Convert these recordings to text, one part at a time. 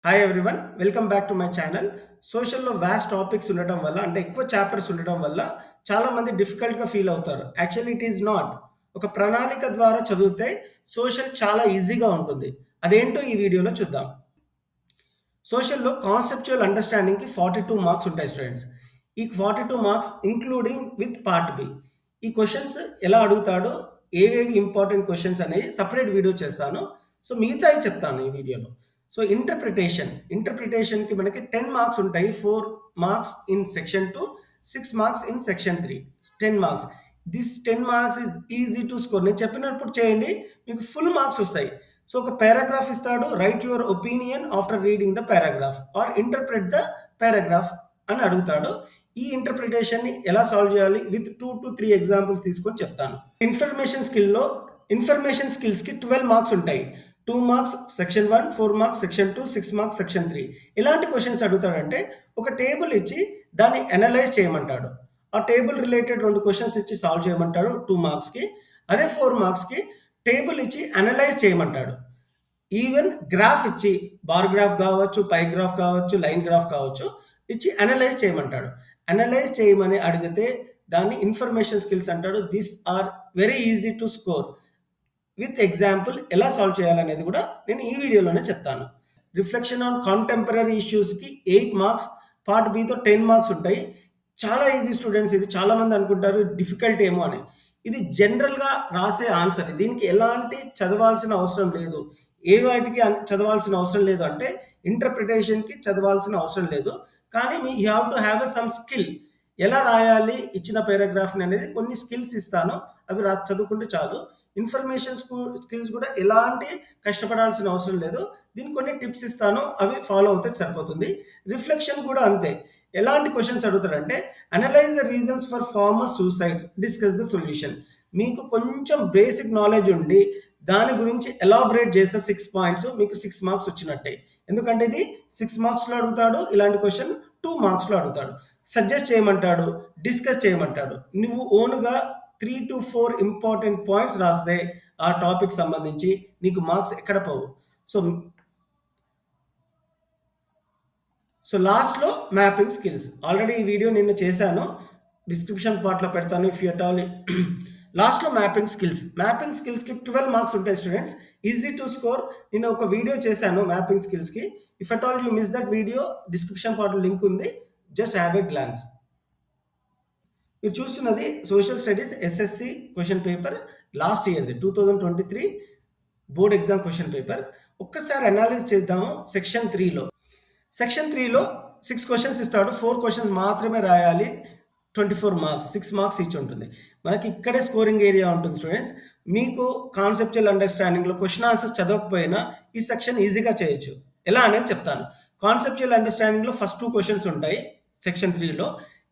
Hi everyone, welcome back to my channel. సోషల్‌లో vast topics ఉండటం వల్ల అంటే ఎక్కువ చాప్టర్స్ ఉండటం వల్ల చాలామంది డిఫికల్ట్‌గా ఫీల్ అవుతారు. Actually it is not. ఒక ప్రణాళిక ద్వారా చదివితే సోషల్ చాలా ఈజీగా ఉంటుంది. అదేంటో ఈ వీడియోలో చూద్దాం. సోషల్‌లో కాన్సెప్చువల్ అండర్‌స్టాండింగ్‌కి 42 మార్క్స్ ఉంటాయి స్టూడెంట్స్. ఈ 42 marks including with part B. ఈ క్వెషన్స్ ఎలా అడుగుతాడో, ఏవేవి ఇంపార్టెంట్ క్వెషన్స్ అనేవి సెపరేట్ వీడియో చేస్తాను. సో, మిగతాయి చెప్తాను ఈ వీడియోలో. సో, ఇంటర్ప్రిటేషన్‌కి మనకి 10 మార్క్స్ ఉంటాయి. 4 marks in section 2, 6 marks in section 3. 10 marks. This 10 marks is easy to score. నేను చెప్పినప్పుడు చేయండి, మీకు ఫుల్ మార్క్స్ వస్తాయి. సో ఒక పారాగ్రాఫ్ ఇస్తాడు, write your opinion after reading the paragraph or interpret the paragraph అని అడుగుతాడు. ఈ ఇంటర్ప్రిటేషన్ని ఎలా సాల్వ్ చేయాలి విత్ 2 to 3 ఎగ్జాంపుల్స్ తీసుకొని చెప్తాను. ఇన్ఫర్మేషన్ స్కిల్స్కి 12 మార్క్స్ ఉంటాయి. 2 marks section 1, 4 marks section 2, 6 marks section 3. ఎలాంటి క్వశ్చన్స్ అడుగుతాడంటే, ఒక టేబుల్ ఇచ్చి దాన్ని అనలైజ్ చేయమంటాడు. ఆ టేబుల్ రిలేటెడ్ 2 క్వశ్చన్స్ ఇచ్చి సాల్వ్ చేయమంటాడు 2 మార్క్స్కి. అదే 4 మార్క్స్కి టేబుల్ ఇచ్చి అనలైజ్ చేయమంటాడు. ఈవెన్ గ్రాఫ్ ఇచ్చి, బార్ గ్రాఫ్ కావచ్చు, పై గ్రాఫ్ కావచ్చు, లైన్ గ్రాఫ్ కావచ్చు, ఇచ్చి అనలైజ్ చేయమంటాడు. అనలైజ్ చేయమని అడిగితే దాన్ని ఇన్ఫర్మేషన్ స్కిల్స్ అంటాడు. This are very easy to score. With example ఎలా సాల్వ్ చేయాలనేది కూడా నేను ఈ వీడియోలోనే చెప్తాను. రిఫ్లెక్షన్ ఆన్ కాంటెంపరరీ ఇష్యూస్కి 8 మార్క్స్, పార్ట్ బితో 10 మార్క్స్ ఉంటాయి. చాలా ఈజీ స్టూడెంట్స్. ఇది చాలామంది అనుకుంటారు డిఫికల్ట్ ఏమో అని. ఇది జనరల్‌గా రాసే ఆన్సర్. దీనికి ఎలాంటి చదవాల్సిన అవసరం లేదు. ఏ వాటికి చదవాల్సిన అవసరం లేదు అంటే, ఇంటర్ప్రిటేషన్‌కి చదవాల్సిన అవసరం లేదు. కానీ you have to have some skill. ఎలా రాయాలి ఇచ్చిన పారాగ్రాఫ్‌ని అనేది కొన్ని స్కిల్స్ ఇస్తాను. అవి చదువుకుంటే చాలు. ఇన్ఫర్మేషన్ స్కిల్స్ కూడా ఎలాంటి కష్టపడాల్సిన అవసరం లేదు. దీనికి కొన్ని టిప్స్ ఇస్తాను. అవి ఫాలో అవుతే సరిపోతుంది. రిఫ్లెక్షన్ కూడా అంతే. ఎలాంటి క్వెషన్స్ అడుగుతారంటే, analyse the reasons for farmer suicides, discuss the solution. మీకు కొంచెం బేసిక్ నాలెడ్జ్ ఉండి దాని గురించి ఎలాబరేట్ చేసే 6 పాయింట్స్ మీకు 6 మార్క్స్ వచ్చినట్టే. ఎందుకంటే ఇది 6 మార్క్స్‌లో అడుగుతాడు. ఇలాంటి క్వెషన్ 2 మార్క్స్‌లో అడుగుతాడు. సజెస్ట్ చేయమంటాడు, డిస్కస్ చేయమంటాడు. నువ్వు ఓన్‌గా 3 to 4 ఇంపార్టెంట్ పాయింట్స్ రాస్తే ఆ టాపిక్ సంబంధించి నీకు మార్క్స్ ఎక్కడ పోవు. సో లాస్ట్‌లో మ్యాపింగ్ స్కిల్స్. ఆల్రెడీ ఈ వీడియో నిన్న చేశాను. డిస్క్రిప్షన్ పార్ట్‌లో పెడతాను. ఇఫ్ యూ అట్ ఆల్ లాస్ట్‌లో మ్యాపింగ్ స్కిల్స్‌కి 12 మార్క్స్ ఉంటాయి స్టూడెంట్స్. Easy to score. నేను ఒక వీడియో చేశాను మ్యాపింగ్ స్కిల్స్‌కి. If at all you miss that video, description పార్ట్‌లో లింక్ ఉంది. Just have a glance. మీరు చూస్తున్నది social studies SSC question paper last ఇయర్ది 2023 బోర్డ్ ఎగ్జామ్ క్వశ్చన్ పేపర్. ఒక్కసారి అనాలిసిస్ చేద్దాము. సెక్షన్ 3లో 6 క్వశ్చన్స్ ఇస్తాడు. 4 క్వశ్చన్స్ మాత్రమే రాయాలి. 24 మార్క్స్, 6 మార్క్స్ ఈచ్ ఉంటుంది. మనకి ఇక్కడే స్కోరింగ్ ఏరియా ఉంటుంది స్టూడెంట్స్. మీకు కాన్సెప్చువల్ అండర్స్టాండింగ్లో క్వశ్చన్ ఆన్సర్స్ చదవకపోయినా ఈ సెక్షన్ ఈజీగా చేయొచ్చు. ఎలా అనేది చెప్తాను. కాన్సెప్చువల్ అండర్స్టాండింగ్లో ఫస్ట్ 2 క్వశ్చన్స్ ఉంటాయి సెక్షన్ 3లో.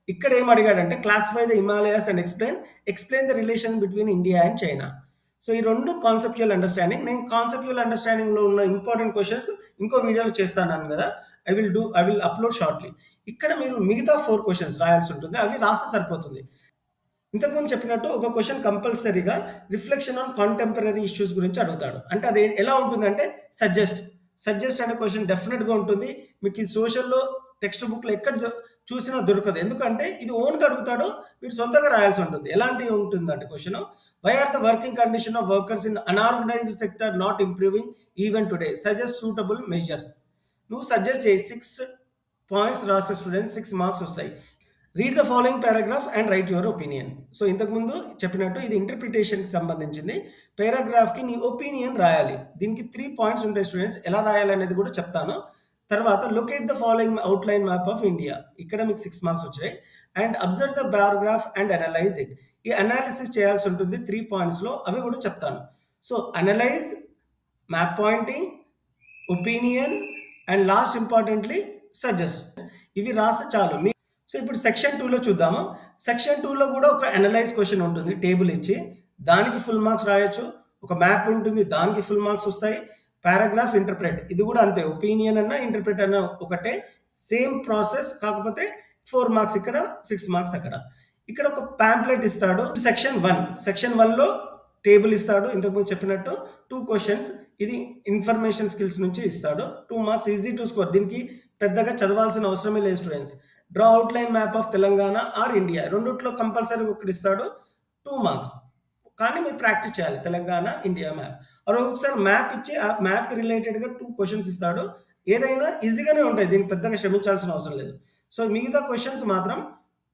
ఇక్కడ ఏం అడిగాడంటే, classify the Himalayas and explain the relation between India and China. So ఈ 2 కాన్సెప్చువల్ అండర్స్టాండింగ్. నేను కాన్సెప్చువల్ అండర్స్టాండింగ్లో ఉన్న ఇంపార్టెంట్ క్వశ్చన్స్ ఇంకో వీడియోలో చేస్తాను కదా. I will upload shortly. ఇక్కడ మీరు మిగతా 4 క్వశ్చన్స్ రాయాల్సి ఉంటుంది. అవి రాస్తే సరిపోతుంది. ఇంతకుముందు చెప్పినట్టు ఒక క్వశ్చన్ కంపల్సరీగా రిఫ్లెక్షన్ ఆన్ కాంటెంపరరీ ఇష్యూస్ గురించి అడుగుతాడు. అంటే అది ఎలా ఉంటుందంటే, సజెస్ట్ అనే క్వశ్చన్ డెఫినెట్గా ఉంటుంది. మీకు ఈ సోషల్లో టెక్స్ట్ బుక్లో ఎక్కడ చూసినా దొరకదు. ఎందుకంటే ఇది ఓన్గా అడుగుతాడు. మీరు సొంతంగా రాయాల్సి ఉంటుంది. ఎలాంటి ఉంటుందంటే question, why are the working condition of workers in unorganised sector not improving even today, suggest suitable measures. నువ్వు సజెస్ట్ చేయి. 6 పాయింట్స్ రాసే స్టూడెంట్స్ 6 మార్క్స్ వస్తాయి. Read the following paragraph and write your opinion. So ఇంతకుముందు చెప్పినట్టు ఇది ఇంటర్ప్రిటేషన్కి సంబంధించింది. పారాగ్రాఫ్కి నీ opinion రాయాలి. దీనికి 3 పాయింట్స్ ఉంటాయి స్టూడెంట్స్. ఎలా రాయాలనేది కూడా చెప్తాను. తర్వాత locate the following outline map of India. ఇక్కడ మీకు 6 మార్క్స్ వచ్చాయి. And observe the paragraph and analyse it. ఈ అనాలిసిస్ చేయాల్సి ఉంటుంది 3 పాయింట్స్లో. అవి కూడా చెప్తాను. So analyse, map pointing, opinion and last importantly suggest. ఇవి రాస్తే చాలు. సో ఇప్పుడు సెక్షన్ 2లో చూద్దాము. సెక్షన్ 2లో కూడా ఒక అనలైజ్ క్వశ్చన్ ఉంటుంది. టేబుల్ ఇచ్చి దానికి ఫుల్ మార్క్స్ రాయొచ్చు. ఒక మ్యాప్ ఉంటుంది, దానికి ఫుల్ మార్క్స్ వస్తాయి. పారాగ్రాఫ్ ఇంటర్ప్రెట్, ఇది కూడా అంతే. ఒపీనియన్ అన్న ఇంటర్ప్రెట్ అన్న ఒకటే, సేమ్ ప్రాసెస్. కాకపోతే 4 మార్క్స్ ఇక్కడ, 6 మార్క్స్ అక్కడ. ఇక్కడ ఒక ప్యాంప్లెట్ ఇస్తాడు. సెక్షన్ 1లో టేబుల్ ఇస్తాడు. ఇంతకుముందు చెప్పినట్టు 2 క్వశ్చన్స్ ఇది ఇన్ఫర్మేషన్ స్కిల్స్ నుంచి ఇస్తాడు. 2 మార్క్స్ ఈజీ టు స్కోర్. దీనికి పెద్దగా చదవాల్సిన అవసరమే లేదు students. Draw outline map of Telangana or India రెండిట్లో కంపల్సరీ ఒకటిస్తాడు. 2 మార్క్స్. కానీ మీరు ప్రాక్టీస్ చేయాలి. Telangana, India map. ఆర్ ఒక్కొక్కసారి మ్యాప్ ఇచ్చి ఆ మ్యాప్‌కి రిలేటెడ్‌గా 2 క్వెషన్స్ ఇస్తాడు. ఏదైనా ఈజీగానే ఉంటాయి. దీనికి పెద్దగా శ్రమించాల్సిన అవసరం లేదు. సో, మిగతా క్వెషన్స్ మాత్రం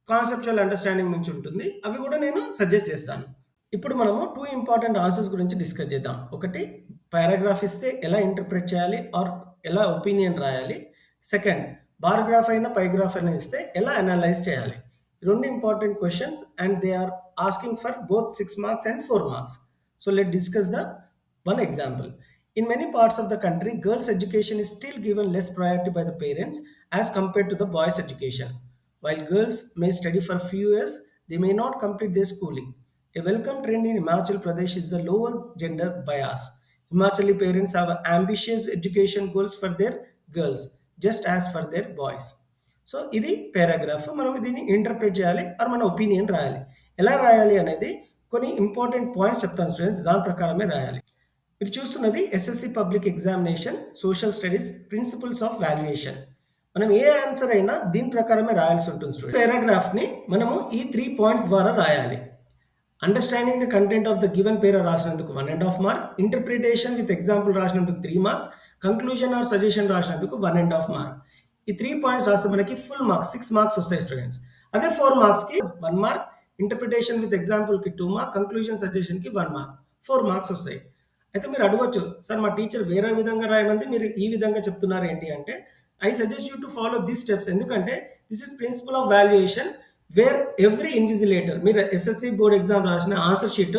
కాన్సెప్చువల్ అండర్‌స్టాండింగ్ నుంచి ఉంటుంది. అవి కూడా నేను సజెస్ట్ చేస్తాను. ఇప్పుడు మనము 2 ఇంపార్టెంట్ ఆన్సర్స్ గురించి డిస్కస్ చేద్దాం. ఒకటి పారాగ్రాఫ్ ఇస్తే ఎలా ఇంటర్ప్రెట్ చేయాలి ఆర్ ఎలా ఒపీనియన్ రాయాలి. సెకండ్ బార్‌గ్రాఫ్ అయినా, పైగ్రాఫ్ అయినా ఇస్తే ఎలా అనలైజ్ చేయాలి. ఈ 2 important questions and they are asking for both 6 marks and 4 marks. So let's discuss the one example. In many parts of the country, girls' education is still given less priority by the parents as compared to the boys' education. While girls may study for a few years, they may not complete their schooling. A welcome trend in Himachal Pradesh is the lower gender bias. Himachali parents have ambitious education goals for their girls, just as for their boys. So ఇది paragraph. మనం దీన్ని interpret చేయాలి are మన opinion రాయాలి. ఎలా రాయాలి అనేది కొన్ని ఇంపార్టెంట్ పాయింట్స్ చెప్తాను స్టూడెంట్స్. దాని ప్రకారమే రాయాలి. మీరు చూస్తున్నది SSC public examination social studies principles of valuation. మనం ఏ ఆన్సర్ అయినా దీని ప్రకారమే రాయాల్సి ఉంటుంది స్టూడెంట్. పారాగ్రాఫ్ని మనము ఈ 3 పాయింట్స్ ద్వారా రాయాలి. Understanding the content of the given para రాసినందుకు 1.5 మార్క్, ఇంటర్ప్రిటేషన్ విత్ ఎగ్జాంపుల్ రాసినందుకు 3 మార్క్స్, కంక్లూజన్ ఆర్ సజెషన్ రాసినందుకు 1.5 మార్క్. ఈ 3 పాయింట్స్ రాస్తే మనకి ఫుల్ మార్క్స్ 6 మార్క్స్ వస్తాయి స్టూడెంట్స్. అదే 4 మార్క్స్కి 1 మార్క్, ఇంటర్ప్రిటేషన్ విత్ ఎగ్జాంపుల్కి 2 మార్క్, కంక్లూజన్ సజెషన్కి 1 మార్క్, 4 మార్క్స్ వస్తాయి. అయితే మీరు అడగొచ్చు, సార్ మా టీచర్ వేరే విధంగా రాయమంది, మీరు ఈ విధంగా చెప్తున్నారు ఏంటి అంటే, I suggest you to follow this steps. ఎందుకంటే this is principle of valuation where every invigilator, మీరు ఎస్ఎస్సి బోర్డ్ ఎగ్జామ్ రాసిన ఆన్సర్ షీట్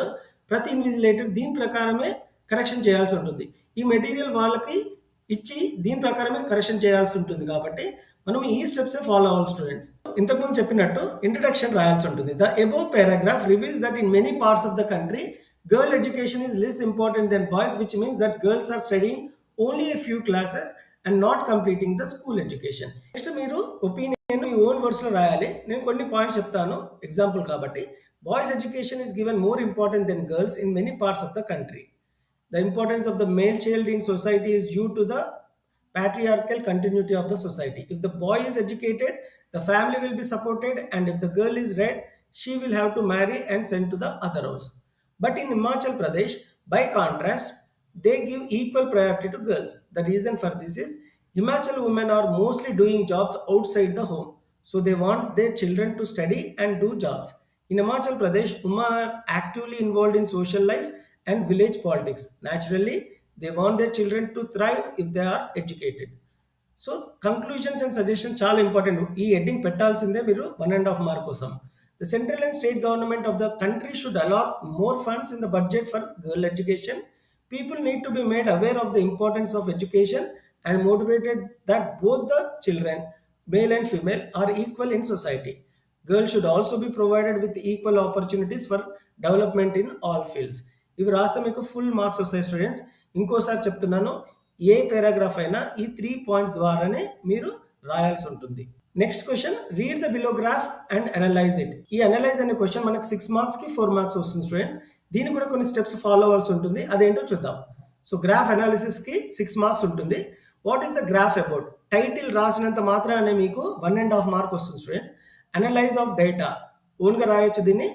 ప్రతి ఇన్విజిలేటర్ దీని ప్రకారమే కరెక్షన్ చేయాల్సి ఉంటుంది. ఈ మెటీరియల్ వాళ్ళకి ఇచ్చి దీని ప్రకారమే కరెక్షన్ చేయాల్సి ఉంటుంది. కాబట్టి మనం ఈ స్టెప్స్ ఫాలో అవ్వాలి స్టూడెంట్స్. ఇంతకుముందు చెప్పినట్టు ఇంట్రడక్షన్ రాయాల్సి ఉంటుంది. The above paragraph reveals that in many parts of the country girl education is less important than boys, which means that girls are studying only a few classes and not completing the school education. Next మీరు opinion మీ own words లో రాయాలి. నేను కొన్ని points చెప్తాను example కాబట్టి. Boys education is given more important than girls in many parts of the country. The importance of the male child in society is due to the patriarchal continuity of the society. If the boy is educated, the family will be supported, and if the girl is read, she will have to marry and send to the other house. But in Himachal Pradesh, by contrast, they give equal priority to girls. The reason for this is Himachal women are mostly doing jobs outside the home, so they want their children to study and do jobs. In Himachal Pradesh, women are actively involved in social life and village politics. Naturally, they want their children to thrive if they are educated. So conclusions and suggestion చాలా important. ఈ heading పెట్టాల్సిందే మీరు 1.5 mark కోసం. The central and state government of the country should allot more funds in the budget for girl education. People need to be made aware of the importance of education and motivated that both the children, male and female, are equal in society. Girls should also be provided with equal opportunities for development in all fields. ఇవి రాస్తే మీకు full marks వస్తాయి students. ఇంకోసారి చెప్తున్నాను, ఏ paragraph అయినా ఈ 3 points ద్వారానే మీరు రాయాల్సి ఉంటుంది. Next question, read the below graph and analyse it. ఈ అనలైజ్ అనే క్వశ్చన్ మనకి 6 మార్క్స్కి 4 మార్క్స్ వస్తుంది స్టూడెంట్స్. దీనికి కూడా కొన్ని స్టెప్స్ ఫాలో అవ్వాల్సి ఉంటుంది. అదేంటో చూద్దాం. సో గ్రాఫ్ అనాలిసిస్కి 6 మార్క్స్ ఉంటుంది. What is the graph about? Title రాసినంత మాత్రానే మీకు 1.5 మార్క్ వస్తుంది స్టూడెంట్స్. అనలైజ్ ఆఫ్ డేటా ఓన్గా రాయొచ్చు దీన్ని.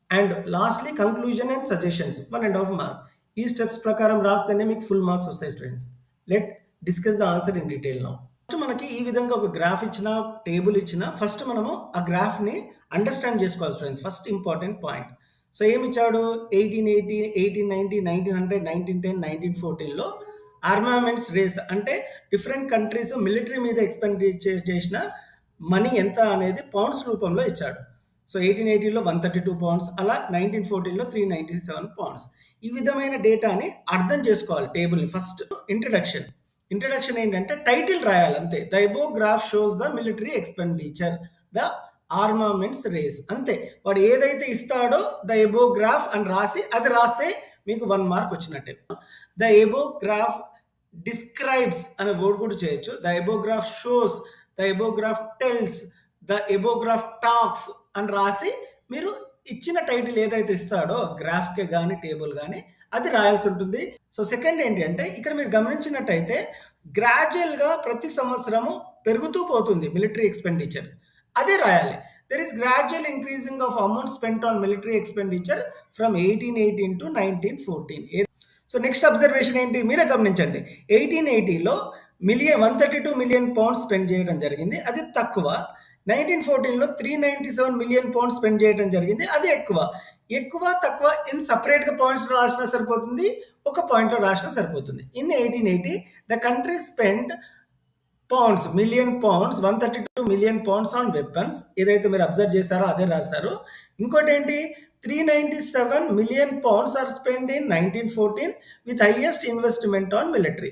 And lastly conclusion and suggestions 1.5 mark. ఈ స్టెప్స్ ప్రకారం రాస్తేనే మీకు ఫుల్ మార్క్స్ వస్తాయి students. Let discuss the answer in detail now. మనకి ఈ విధంగా ఒక గ్రాఫ్ ఇచ్చిన, టేబుల్ ఇచ్చిన, ఫస్ట్ మనము ఆ గ్రాఫ్ని అండర్స్టాండ్ చేసుకోవాలి students. First important point. So ఏమి ఇచ్చాడు? 1880, 1890, 1900, 1910, 1914లో ఆర్మామెంట్స్ రేస్ అంటే డిఫరెంట్ కంట్రీస్ మిలిటరీ మీద ఎక్స్పెండిచర్ చేసిన మనీ ఎంత అనేది పౌండ్స్ రూపంలో ఇచ్చాడు. సో 1880లో 132 పౌండ్స్, అలా 1914లో 397 పౌండ్స్. ఈ విధమైన డేటాని అర్థం చేసుకోవాలి టేబుల్ని. ఫస్ట్ ఇంట్రడక్షన్ ఏంటంటే టైటిల్ రాయాలి అంతే. The above graph shows the military expenditure, the armaments race, అంతే. వాడు ఏదైతే ఇస్తాడో ద ఎబో గ్రాఫ్ అని రాసి అది రాస్తే మీకు 1 మార్క్ వచ్చినట్టే. ద ఎబో గ్రాఫ్ డిస్క్రైబ్స్ అనే వర్డ్ కూడా చేయొచ్చు. The above graph shows, the above graph tells, the above graph talks అని రాసి మీరు ఇచ్చిన టైటిల్ ఏదైతే ఇస్తాడో గ్రాఫ్కే కానీ టేబుల్ కానీ అది రాయాల్సి ఉంటుంది. సో సెకండ్ ఏంటి అంటే ఇక్కడ మీరు గమనించినట్టయితే గ్రాడ్యువల్‌గా ప్రతి సంవత్సరము పెరుగుతూ పోతుంది మిలిటరీ ఎక్స్‌పెండిచర్. అదే రాయాలి. There is gradual increasing of amount spent on military expenditure from 1818 to 1914. So next observation ఏంటి మీరే గమనించండి. 1880లో 132 మిలియన్ పౌండ్స్ స్పెండ్ చేయడం జరిగింది, అది తక్కువ. 1914లో 397 మిలియన్ పౌండ్స్ స్పెండ్ చేయడం జరిగింది, అది ఎక్కువ. ఎక్కువ తక్కువ ఇన్ సపరేట్గా పాయింట్స్ రాసినా సరిపోతుంది, ఒక పాయింట్లో రాసినా సరిపోతుంది. In 1880 the country spend pounds million pounds 132 million pounds on weapons. ఏదైతే మీరు అబ్జర్వ్ చేశారో అదే రాశారు. ఇంకోటి ఏంటి, 397 million pounds are spend in 1914 with highest investment on military.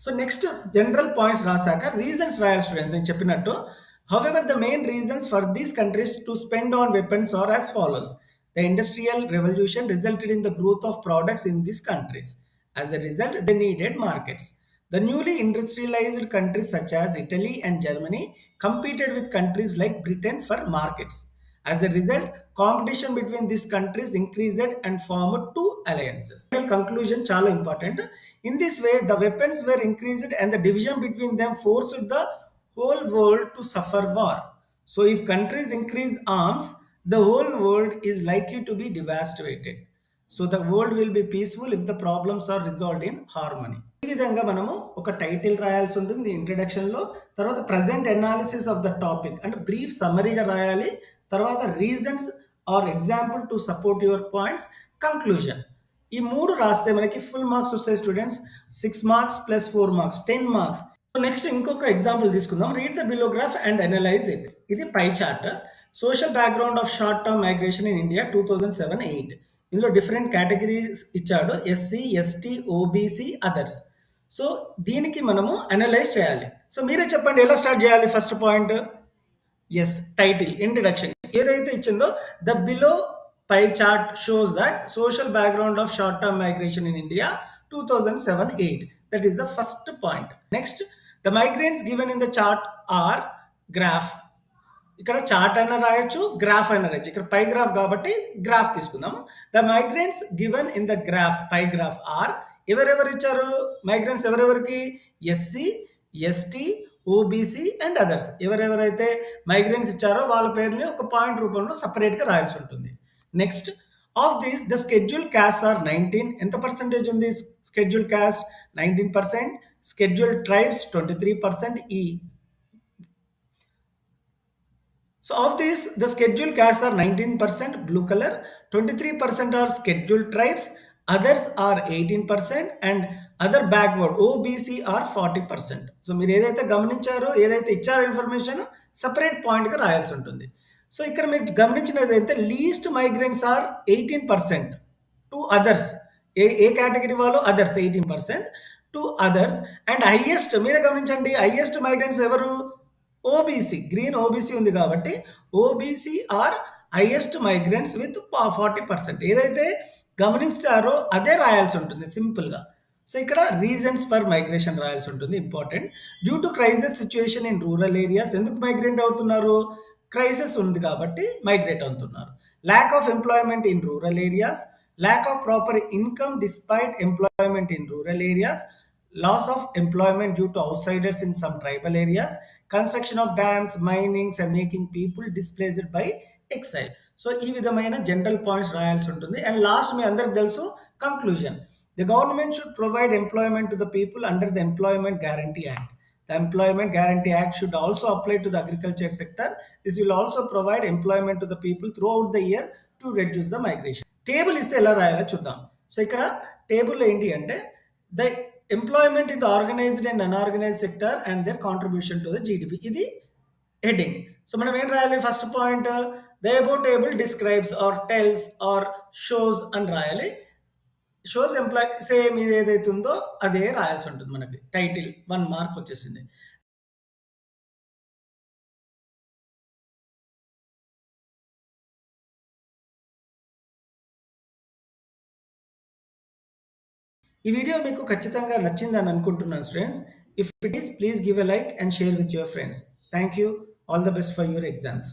So next general points రాశాక రీజన్స్ రాయాలి స్టూడెంట్స్. నేను చెప్పినట్టు however the main reasons for these countries to spend on weapons are as follows. The industrial revolution resulted in the growth of products in these countries. As a result, they needed markets. The newly industrialized countries such as Italy and Germany competed with countries like Britain for markets. As a result, competition between these countries increased and formed two alliances. Conclusion chala important. In this way, the weapons were increased and the division between them forced the whole world to suffer war. So, if countries increase arms, the whole world is likely to be devastated. So the world will be peaceful if the problems are resolved in harmony. ఈ విధంగా మనము ఒక title రాయాల్సి ఉంటుంది ఇంట్రడక్షన్లో, తర్వాత present analysis of the topic అంటే brief సమ్మరీగా రాయాలి, తర్వాత reasons or example to support your points, conclusion. ఈ మూడు రాస్తే మనకి ఫుల్ మార్క్స్ వస్తాయి students. 6 marks plus 4 marks 10 marks. Next ఇంకొక ఎగ్జాంపుల్ తీసుకుందాం. Read the below graph and analyse it. ఇది pie chart. Social background of short term migration in India 2007-8. ఇందులో different categories ఇచ్చాడు, SC, ST, OBC, others. So దీనికి మనము analyse చేయాలి. So మీరే చెప్పండి ఎలా స్టార్ట్ చేయాలి. First point as title introduction ఏదైతే ఇచ్చిందో, the below pie chart shows that social background of short term migration in India 2007-8. That is the first point. Next, the migrants given in the chart or graph. ఇక్కడ chart అయినా రాయొచ్చు, graph అయినా రాయొచ్చు. ఇక్కడ pie graph కాబట్టి graph తీసుకుందాము. The migrants given in the graph, pie graph or, ఎవరెవరు ఇచ్చారు మైగ్రెంట్స్, ఎవరెవరికి, SC, ST, OBC and others. ఎవరెవరైతే మైగ్రెంట్స్ ఇచ్చారో వాళ్ళ పేరుని ఒక పాయింట్ రూపంలో సపరేట్గా రాయాల్సి ఉంటుంది. Next, of these the schedule caste or 19. ఎంత పర్సెంటేజ్ ఉంది schedule caste? 19%. Schedule tribes 23%. So of these, the scheduled castes are 19%, blue color, 23% are scheduled tribes, others are 18% and other backward OBC are 40%. So మీరు ఏదైతే గమనించారో, ఏదైతే ఇచ్చారో information separate పాయింట్గా రాయాల్సి ఉంటుంది. సో ఇక్కడ మీరు గమనించినదైతే least migrants are 18% to others. ఏ కేటగిరీ వాళ్ళు? Others 18% to others. And highest మీరే గమనించండి, హైయెస్ట్ మైగ్రెంట్స్ ఎవరు? ఓబీసీ, గ్రీన్ ఓబీసీ ఉంది కాబట్టి OBC are highest migrants with 40%. ఏదైతే గమనించారో అదే రాయాల్సి ఉంటుంది సింపుల్గా. సో ఇక్కడ రీజన్స్ ఫర్ మైగ్రేషన్ రాయాల్సి ఉంటుంది, important. Due to crisis situation in rural areas. ఎందుకు మైగ్రేట్ అవుతున్నారు? క్రైసిస్ ఉంది కాబట్టి మైగ్రేట్ అవుతున్నారు. Lack of employment in rural areas, lack of proper income despite employment in rural areas, loss of employment due to outsiders in some tribal areas, construction of dams, minings and making people displaced by exile. So ఈ విధమైన general points రాయాల్సి ఉంటుంది. And last మీ అందరికి తెలుసు conclusion. The government should provide employment to the people under the employment guarantee act. The Employment Guarantee Act should also apply to the agriculture sector. This will also provide employment to the people throughout the year to reduce the migration. Table ఇస్తే ఎలా రాయాలో చూద్దాం. So ఇక్కడ table ఏంటి అంటే the employment in the organised and unorganised sector and their contribution to the GDP. ఇది heading. So మనం ఏం రాయాలి? First point the above table describes or tells or shows అని రాయాలి. షోస్ ఎంప్లాయ్ సేమ్ ఇది ఏదైతే ఉందో అదే రాయాల్సి ఉంటుంది. మనకి టైటిల్ 1 మార్క్ వచ్చేసింది. ఈ వీడియో మీకు ఖచ్చితంగా నచ్చిందని అనుకుంటున్నాను students. If it is, please give a like and share with your friends. Thank you. All the best for your exams.